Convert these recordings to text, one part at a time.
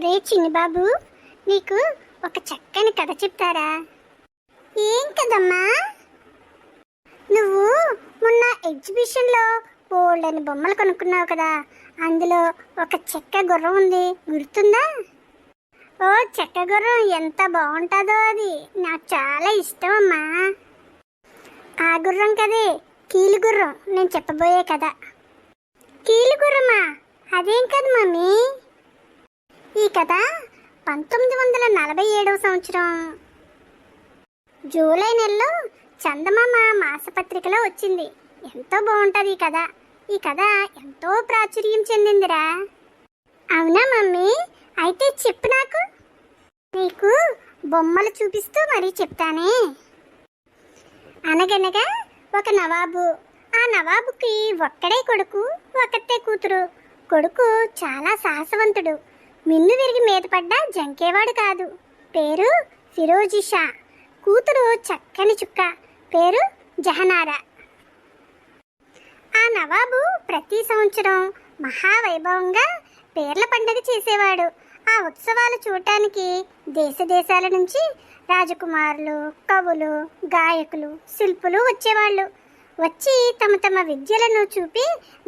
ఒరే చిన్నిబాబు, నీకు ఒక చక్కని కథ చెప్తారా? ఏం కదమ్మా? నువ్వు మొన్న ఎగ్జిబిషన్లో బోల్డని బొమ్మలు కొనుక్కున్నావు కదా, అందులో ఒక చెక్క గుర్రం ఉంది, గుర్తుందా? ఓ చెక్క గుర్రం ఎంత బాగుంటుందో, అది నాకు చాలా ఇష్టం అమ్మా. ఆ గుర్రం కదే కీలు గుర్రం నేను చెప్పబోయే కదా. కీలు గుర్రమా? అదేం కదా మమ్మీ. ఈ కథ 1947 సంవత్సరం జూలై నెలలో చందమామ మాసపత్రికలో వచ్చింది. ఎంతో బాగుంటుంది ఈ కథ. ఈ కథ ఎంతో ప్రాచుర్యం చెందిందిరా. అవునా మమ్మీ? అయితే చెప్పు నాకు. నీకు బొమ్మలు చూపిస్తూ మరీ చెప్తానే. అనగనగా ఒక నవాబు. ఆ నవాబుకి ఒక్కడే కొడుకు, ఒక్కతే కూతురు. కొడుకు చాలా సాహసవంతుడు, మిన్ను విరిగి మీద పడ్డా జంకేవాడు కాదు. పేరు ఫిరోజీ షా. కూతురు చక్కని చుక్క, పేరు జహనారా. ఆ నవాబు ప్రతి సంవత్సరం మహావైభవంగా పేర్ల పండుగ చేసేవాడు. ఆ ఉత్సవాలు చూడటానికి దేశ దేశాల నుంచి రాజకుమారులు, కవులు, గాయకులు, శిల్పులు వచ్చేవాళ్ళు. వచ్చి తమ తమ విద్యలను చూపి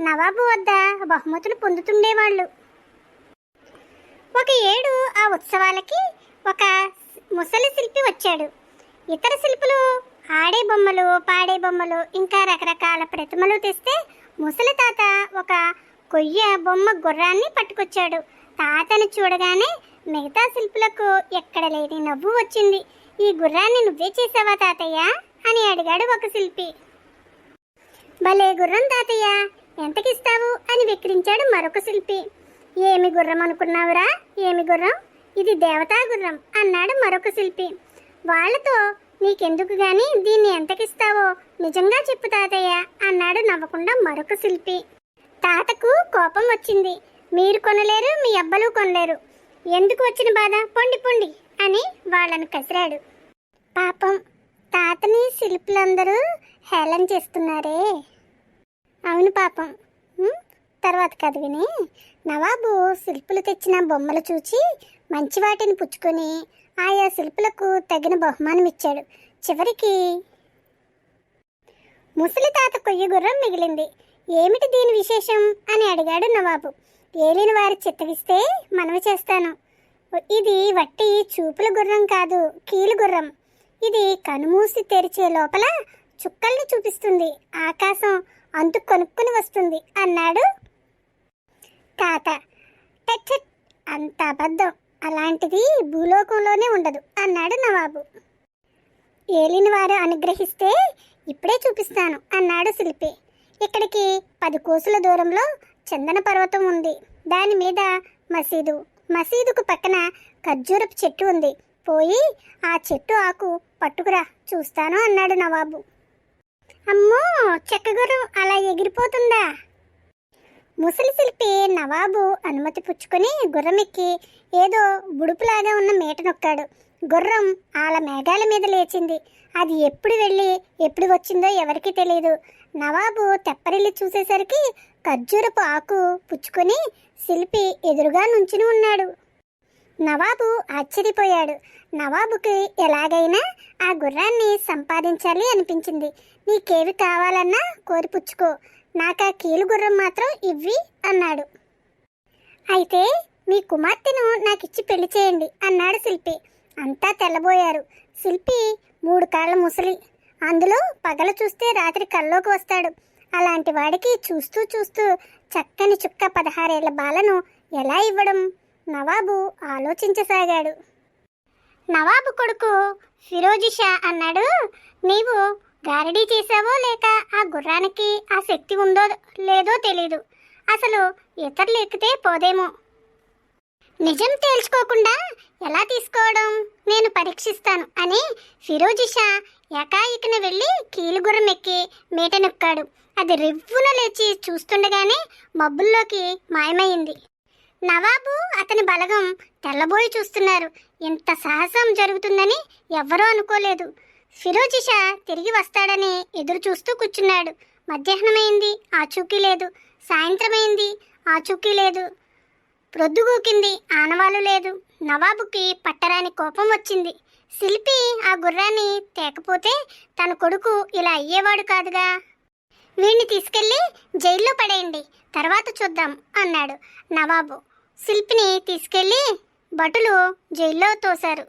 నవాబు వద్ద బహుమతులు పొందుతుండేవాళ్ళు. ఒక ఏడు ఆ ఉత్సవాలకి ఒక ముసలి శిల్పి వచ్చాడు. ఇతర శిల్పులు ఆడే బొమ్మలు, పాడే బొమ్మలు, ఇంకా రకరకాల ప్రతిమలు తెస్తే ముసలి తాత ఒక కొయ్య బొమ్మ గుర్రాన్ని పట్టుకొచ్చాడు. తాతను చూడగానే మిగతా శిల్పులకు ఎక్కడ లేని నవ్వు వచ్చింది. ఈ గుర్రాన్ని నువ్వే చేసావా తాతయ్య అని అడిగాడు ఒక శిల్పి. భలే గుర్రం తాతయ్య, ఎంతకిస్తావు అని విక్రించాడు మరొక శిల్పి. ఏమి గుర్రం అనుకున్నావురా? ఏమి గుర్రం? ఇది దేవతా గుర్రం అన్నాడు మరొక శిల్పి. వాళ్లతో నీకెందుకు గాని, దీన్ని ఎంతకిస్తావో నిజంగా చెప్పు తాతయ్య అన్నాడు నవ్వకుండా మరొక శిల్పి. తాతకు కోపం వచ్చింది. మీరు కొనలేరు, మీ అబ్బలు కొనలేరు, ఎందుకు వచ్చిన బాధ, పొండి పొండి అని వాళ్ళను కసిరాడు. పాపం తాతని శిల్పులందరూ హేళన చేస్తున్నారే. అవును పాపం. తర్వాత కథ విని నవాబు శిల్పులు తెచ్చిన బొమ్మలు చూచి మంచి వాటిని పుచ్చుకొని ఆయా శిల్పులకు తగిన బహుమానం ఇచ్చాడు. చివరికి ముసలి తాత కొయ్య గుర్రం మిగిలింది. ఏమిటి దీని విశేషం అని అడిగాడు నవాబు. ఏలిన వారి చిత్తగిస్తే మనవి చేస్తాను. ఇది వట్టి చూపుల గుర్రం కాదు, కీలు గుర్రం. ఇది కనుమూసి తెరిచే లోపల చుక్కల్ని చూపిస్తుంది, ఆకాశం అంతు కొనుక్కుని వస్తుంది అన్నాడు తాత. టచ్, అంత అబద్ధం, అలాంటిది భూలోకంలోనే ఉండదు అన్నాడు నవాబు. ఏలిన వారు అనుగ్రహిస్తే ఇప్పుడే చూపిస్తాను అన్నాడు శిల్పి. ఇక్కడికి 10 కోసుల దూరంలో చందన పర్వతం ఉంది. దాని మీద మసీదు, మసీదుకు పక్కన ఖర్జూరపు చెట్టు ఉంది. పోయి ఆ చెట్టు ఆకు పట్టుకురా, చూస్తాను అన్నాడు నవాబు. అమ్మో, చెక్కగుర్రం అలా ఎగిరిపోతుందా? ముసలి శిల్పి నవాబు అనుమతి పుచ్చుకొని గుర్రం ఎక్కి ఏదో బుడుపులాగా ఉన్న మేట నొక్కాడు. గుర్రం ఆల మేఘాల మీద లేచింది. అది ఎప్పుడు వెళ్ళి ఎప్పుడు వచ్చిందో ఎవరికీ తెలియదు. నవాబు తెప్పరిల్లి చూసేసరికి ఖర్జూరపు ఆకు పుచ్చుకొని శిల్పి ఎదురుగా నుంచుని ఉన్నాడు. నవాబు ఆశ్చర్యపోయాడు. నవాబుకి ఎలాగైనా ఆ గుర్రాన్ని సంపాదించాలి అనిపించింది. నీకేవి కావాలన్నా కోరిపుచ్చుకో, నాకా కీలు గుర్రం మాత్రం ఇవ్వి అన్నాడు. అయితే మీ కుమార్తెను నాకిచ్చి పెళ్లి చేయండి అన్నాడు శిల్పి. అంతా తెల్లబోయారు. శిల్పి 3 కాళ్ళ ముసలి, అందులో పగల చూస్తే రాత్రి కల్లోకి వస్తాడు. అలాంటి వాడికి చూస్తూ చూస్తూ చక్కని చుక్క 16 ఏళ్ల బాలను ఎలా ఇవ్వడం? నవాబు ఆలోచించసాగాడు. నవాబు కొడుకు ఫిరోజీ షా అన్నాడు, నీవు గారడీ చేసావో లేక ఆ గుర్రానికి ఆ శక్తి ఉందో లేదో తెలీదు. అసలు ఇతరులు ఎక్కితే పోదేమో. నిజం తేల్చుకోకుండా ఎలా తీసుకోవడం, నేను పరీక్షిస్తాను అని ఫిరోజీ షా ఏకాయికన వెళ్ళి కీలుగుర్రం ఎక్కి మేట నొక్కాడు. అది రివ్వున లేచి చూస్తుండగానే మబ్బుల్లోకి మాయమైంది. నవాబు అతని బలగం తెల్లబోయి చూస్తున్నారు. ఇంత సాహసం జరుగుతుందని ఎవ్వరూ అనుకోలేదు. ఫిరోజీ షా తిరిగి వస్తాడని ఎదురు చూస్తూ కూర్చున్నాడు. మధ్యాహ్నమైంది, ఆచూకీ లేదు. సాయంత్రమైంది, ఆచూకీ లేదు. ప్రొద్దుగూకింది, ఆనవాలు లేదు. నవాబుకి పట్టరాని కోపం వచ్చింది. శిల్పి ఆ గుర్రాన్ని తేకపోతే తన కొడుకు ఇలా అయ్యేవాడు కాదుగా. వీణ్ణి తీసుకెళ్ళి జైల్లో పడేయండి, తర్వాత చూద్దాం అన్నాడు నవాబు. శిల్పిని తీసుకెళ్ళి భటులు జైల్లో తోశారు.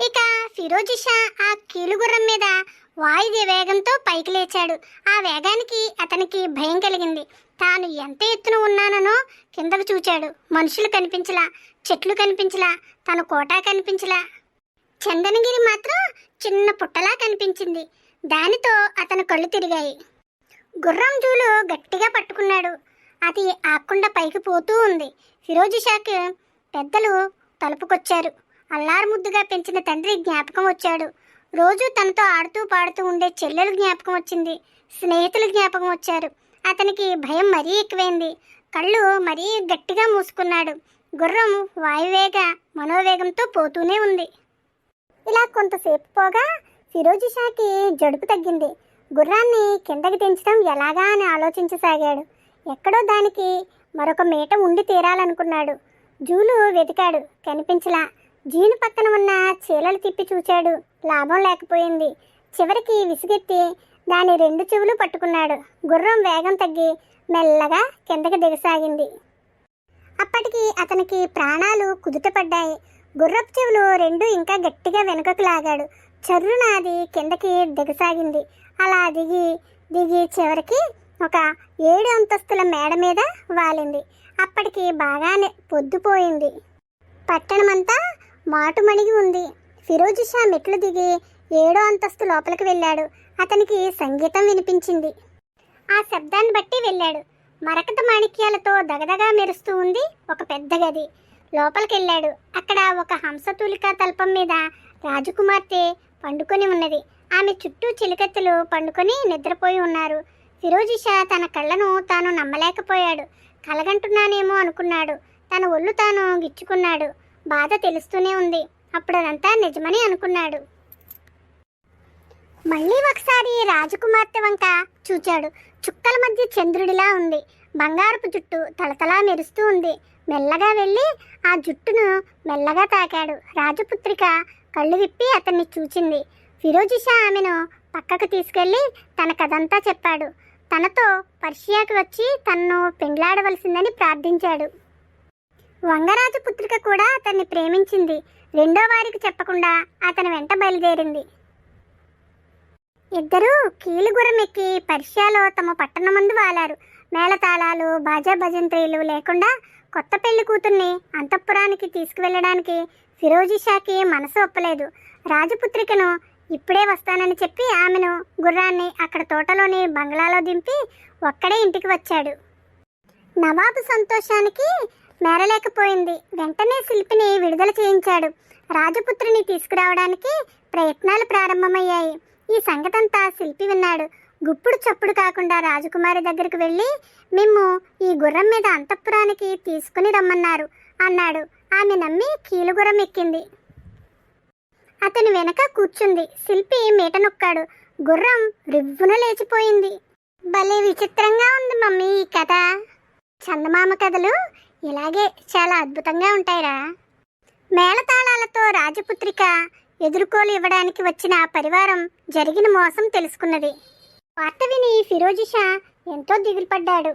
ఇక ఫిరోజి షా ఆ కీలుగుర్రం మీద వాయువ్య వేగంతో పైకి లేచాడు. ఆ వేగానికి అతనికి భయం కలిగింది. తాను ఎంత ఎత్తున ఉన్నానో కిందకు చూచాడు. మనుషులు కనిపించలా, చెట్లు కనిపించలా, తన కోట కనిపించలా. చందనగిరి మాత్రం చిన్న పుట్టలా కనిపించింది. దానితో అతని కళ్ళు తిరిగాయి. గుర్రం జూలు గట్టిగా పట్టుకున్నాడు. అది ఆకుండా పైకి పోతూ ఉంది. ఫిరోజి షాకి పెద్దలు తలుపుకొచ్చారు. అల్లారు ముద్దుగా పెంచిన తండ్రి జ్ఞాపకం వచ్చాడు. రోజు తనతో ఆడుతూ పాడుతూ ఉండే చెల్లెలు జ్ఞాపకం వచ్చింది. స్నేహితులు జ్ఞాపకం వచ్చారు. అతనికి భయం మరీ ఎక్కువైంది. కళ్ళు మరీ గట్టిగా మూసుకున్నాడు. గుర్రం వాయువేగ మనోవేగంతో పోతూనే ఉంది. ఇలా కొంతసేపు పోగా ఫిరోజి షాకి జడుపు తగ్గింది. గుర్రాన్ని కిందకి దించడం ఎలాగా అని ఆలోచించసాగాడు. ఎక్కడో దానికి మరొక మేట ఉండి తీరాలనుకున్నాడు. జూలు వెతికాడు, కనిపించలా. జీను పక్కన ఉన్న చీలలు తిప్పి చూచాడు, లాభం లేకపోయింది. చివరికి విసిగెత్తి దాని 2 చెవులు పట్టుకున్నాడు. గుర్రం వేగం తగ్గి మెల్లగా కిందకి దిగసాగింది. అప్పటికి అతనికి ప్రాణాలు కుదుటపడ్డాయి. గుర్రపు చెవులు 2 ఇంకా గట్టిగా వెనుకకు లాగాడు. చర్రున అది కిందకి దిగసాగింది. అలా దిగి దిగి చివరికి ఒక 7 అంతస్తుల మేడ మీద వాలింది. అప్పటికి బాగానే పొద్దుపోయింది. పట్టణమంతా మాటుమణిగి ఉంది. ఫిరోజి షా మెట్లు దిగి 7వ అంతస్తు లోపలికి వెళ్ళాడు. అతనికి సంగీతం వినిపించింది. ఆ శబ్దాన్ని బట్టి వెళ్ళాడు. మరకత మాణిక్యాలతో దగదగా మెరుస్తూ ఉంది ఒక పెద్ద గది. లోపలికి వెళ్ళాడు. అక్కడ ఒక హంసతూలికా తల్పం మీద రాజకుమార్తె పండుకొని ఉన్నది. ఆమె చుట్టూ చిలికత్తెలు పండుకొని నిద్రపోయి ఉన్నారు. ఫిరోజి షా తన కళ్ళను తాను నమ్మలేకపోయాడు. కలగంటున్నానేమో అనుకున్నాడు. తన ఒళ్ళు తాను గిచ్చుకున్నాడు. బాధ తెలుస్తూనే ఉంది. అప్పుడు అదంతా నిజమని అనుకున్నాడు. మళ్ళీ ఒకసారి రాజకుమార్తె వంక చూచాడు. చుక్కల మధ్య చంద్రుడిలా ఉంది. బంగారపు జుట్టు తలతలా మెరుస్తూ ఉంది. మెల్లగా వెళ్ళి ఆ జుట్టును మెల్లగా తాకాడు. రాజపుత్రిక కళ్ళు విప్పి అతన్ని చూచింది. ఫిరోజి షా ఆమెను పక్కకు తీసుకెళ్ళి తన కథంతా చెప్పాడు. తనతో పర్షియాకి వచ్చి తన్ను పెండ్లాడవలసిందని ప్రార్థించాడు. వంగరాజు పుత్రిక కూడా అతన్ని ప్రేమించింది. 2వ వారికి చెప్పకుండా అతని వెంట బయలుదేరింది. ఇద్దరూ కీలుగురం ఎక్కి పర్షియాలో తమ పట్టణమందు వాలారు. మేళతాళాలు, బాజా భజంత్రీలు లేకుండా కొత్త పెళ్లి కూతుర్ని అంతఃపురానికి తీసుకువెళ్ళడానికి ఫిరోజి షాకి మనసు ఒప్పలేదు. రాజపుత్రికను ఇప్పుడే వస్తానని చెప్పి ఆమెను గుర్రాన్ని అక్కడ తోటలోని బంగ్లాలో దింపి ఒక్కడే ఇంటికి వచ్చాడు. నవాబు సంతోషానికి మేరలేకపోయింది. వెంటనే శిల్పిని విడుదల చేయించాడు. రాజపుత్రిని తీసుకురావడానికి ప్రయత్నాలు ప్రారంభమయ్యాయి. ఈ సంగతంతా శిల్పి విన్నాడు. గుప్పుడు చప్పుడు కాకుండా రాజకుమారి దగ్గరికి వెళ్ళి మిమ్ము ఈ గుర్రం మీద అంతఃపురానికి తీసుకుని రమ్మన్నారు అన్నాడు. ఆమె నమ్మి కీలుగుర్రం ఎక్కింది. అతని వెనక కూర్చుంది. శిల్పి మీట నొక్కాడు. గుర్రం రివ్వున లేచిపోయింది. భలే విచిత్రంగా ఉంది మమ్మీ ఈ కథ. చందమామ కథలు ఇలాగే చాలా అద్భుతంగా ఉంటాయిరా. మేళతాళాలతో రాజపుత్రిక ఎదుర్కోలు ఇవ్వడానికి వచ్చిన పరివారం జరిగిన మోసం తెలుసుకున్నది. వార్త విని ఫిరోజి షా ఎంతో దిగులు పడ్డాడు.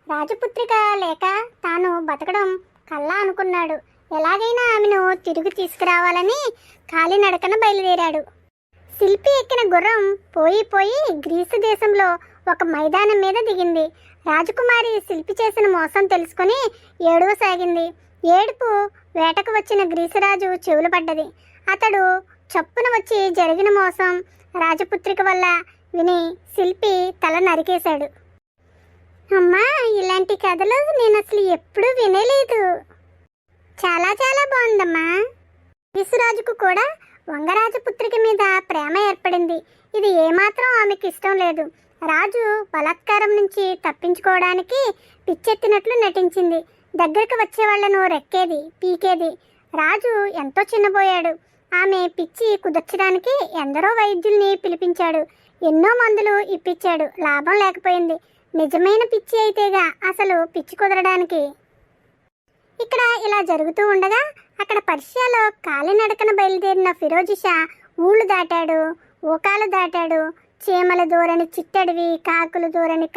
రాజపుత్రిక లేక తాను బతకడం కల్లా అనుకున్నాడు. ఎలాగైనా ఆమెను తిరిగి తీసుకురావాలని కాలినడకన బయలుదేరాడు. శిల్పి ఎక్కిన గుర్రం పోయి పోయి గ్రీసు దేశంలో ఒక మైదానం మీద దిగింది. రాజకుమారి శిల్పి చేసిన మోసం తెలుసుకుని ఏడవసాగింది. ఏడుపు వేటకు వచ్చిన గ్రీసురాజు చెవులు పడ్డది. అతడు చప్పున వచ్చి జరిగిన మోసం రాజపుత్రిక వల్ల విని శిల్పి తల నరికేశాడు. అమ్మా, ఇలాంటి కథలు నేను అసలు ఎప్పుడూ వినలేదు. చాలా చాలా బాగుందమ్మా. గ్రీసురాజుకు కూడా వంగరాజపుత్రిక మీద ప్రేమ ఏర్పడింది. ఇది ఏమాత్రం ఆమెకు ఇష్టం లేదు. రాజు బలాత్కారం నుంచి తప్పించుకోవడానికి పిచ్చెత్తినట్లు నటించింది. దగ్గరకు వచ్చే వాళ్లను రెక్కేది, పీకేది. రాజు ఎంతో చిన్నబోయాడు. ఆమె పిచ్చి కుదర్చడానికి ఎందరో వైద్యుల్ని పిలిపించాడు. ఎన్నో మందులు ఇప్పించాడు. లాభం లేకపోయింది. నిజమైన పిచ్చి అయితేగా అసలు పిచ్చి కుదరడానికి. ఇక్కడ ఇలా జరుగుతూ ఉండగా అక్కడ పర్షియాలో కాలినడకన బయలుదేరిన ఫిరోజి షా ఊళ్ళు దాటాడు, ఊకాలు దాటాడు, చీమల దూరని చిట్టడివి, కాకులు దూరని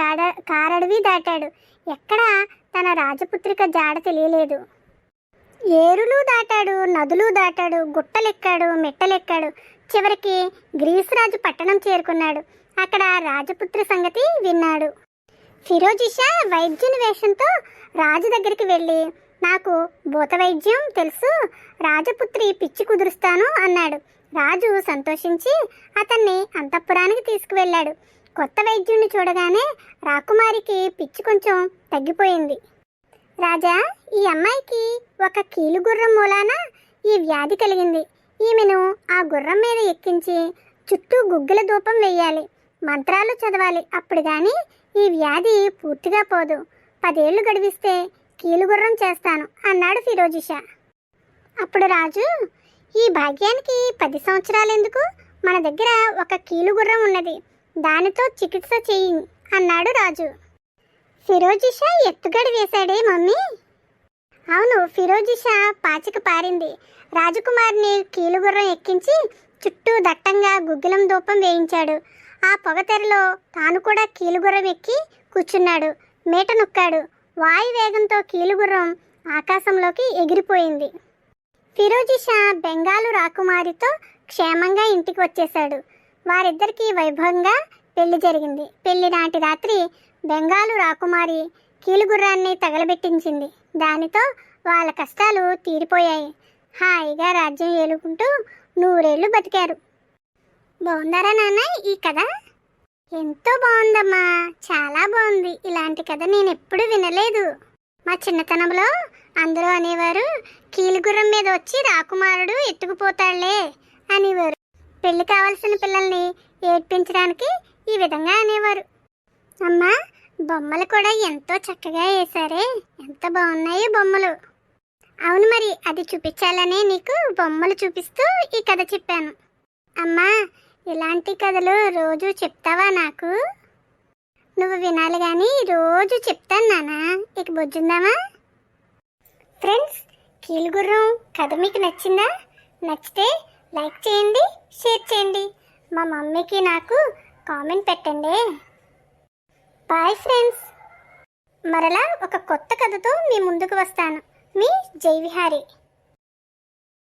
కారడవి దాటాడు. ఎక్కడా తన రాజపుత్రిక జాడ తెలియలేదు. ఏరులు దాటాడు, నదులు దాటాడు, గుట్టలెక్కాడు, మెట్టలెక్కాడు. చివరికి గ్రీసు రాజు పట్టణం చేరుకున్నాడు. అక్కడ రాజపుత్రి సంగతి విన్నాడు. ఫిరోజి షా వైద్యుని వేషంతో రాజు దగ్గరికి వెళ్ళి, నాకు భూత వైద్యం తెలుసు, రాజపుత్రి పిచ్చి కుదురుస్తాను అన్నాడు. రాజు సంతోషించి అతన్ని అంతఃపురానికి తీసుకువెళ్ళాడు. కొత్త వైద్యుడిని చూడగానే రాకుమారికి పిచ్చి కొంచెం తగ్గిపోయింది. రాజా, ఈ అమ్మాయికి ఒక కీలుగుర్రం మూలాన ఈ వ్యాధి కలిగింది. ఈమెను ఆ గుర్రం మీద ఎక్కించి చుట్టూ గుగ్గిల ధూపం వేయాలి, మంత్రాలు చదవాలి. అప్పుడు కానీ ఈ వ్యాధి పూర్తిగా పోదు. 10 ఏళ్ళు గడివిస్తే కీలుగుర్రం చేస్తాను అన్నాడు ఫిరోజి షా. అప్పుడు రాజు, ఈ భాగ్యానికి 10 సంవత్సరాలు ఎందుకు? మన దగ్గర ఒక కీలుగుర్రం ఉన్నది, దానితో చికిత్స చెయ్యి అన్నాడు రాజు. ఫిరోజి షా ఎత్తుగడి వేశాడే మమ్మీ? అవును, ఫిరోజి షా పాచిక పారింది. రాజకుమారిని కీలుగుర్రం ఎక్కించి చుట్టూ దట్టంగా గుగ్గిలం ధూపం వేయించాడు. ఆ పొగతెరలో తాను కూడా కీలుగుర్రం ఎక్కి కూర్చున్నాడు. మేట నొక్కాడు. వాయువేగంతో కీలుగుర్రం ఆకాశంలోకి ఎగిరిపోయింది. ఫిరోజి షా బెంగాలు రాకుమారితో క్షేమంగా ఇంటికి వచ్చేశాడు. వారిద్దరికీ వైభవంగా పెళ్లి జరిగింది. పెళ్లి నాటి రాత్రి బెంగాలు రాకుమారి కీలుగుర్రాన్ని తగలబెట్టించింది. దానితో వాళ్ళ కష్టాలు తీరిపోయాయి. హాయిగా రాజ్యం ఏలుకుంటూ 100 ఏళ్ళు బతికారు. బాగుందారా నాన్న ఈ కథ? ఎంతో బాగుందమ్మా, చాలా బాగుంది. ఇలాంటి కథ నేను ఎప్పుడు వినలేదు. మా చిన్నతనంలో అందరూ అనేవారు, కీలుగుర్రం మీద వచ్చి రాకుమారుడు ఎత్తుకుపోతాడులే అనేవారు. పెళ్లి కావాల్సిన పిల్లల్ని ఏడ్పించడానికి ఈ విధంగా అనేవారు. అమ్మా, బొమ్మలు కూడా ఎంతో చక్కగా వేశారే, ఎంత బాగున్నాయి బొమ్మలు. అవును, మరి అది చూపించాలనే నీకు బొమ్మలు చూపిస్తూ ఈ కథ చెప్పాను. అమ్మా, ఇలాంటి కథలు రోజు చెప్తావా నాకు? నువ్వు వినాలి కానీ రోజు చెప్తాను నాన్న. ఇక బొజ్జుందామా? ఫ్రెండ్స్, కీలుగుర్రం కథ మీకు నచ్చిందా? నచ్చితే లైక్ చేయండి, షేర్ చేయండి. మా మమ్మీకి నాకు కామెంట్ పెట్టండి. Bye friends. మరలా ఒక కొత్త కథతో మీ ముందుకు వస్తాను. మీ జై విహారీ.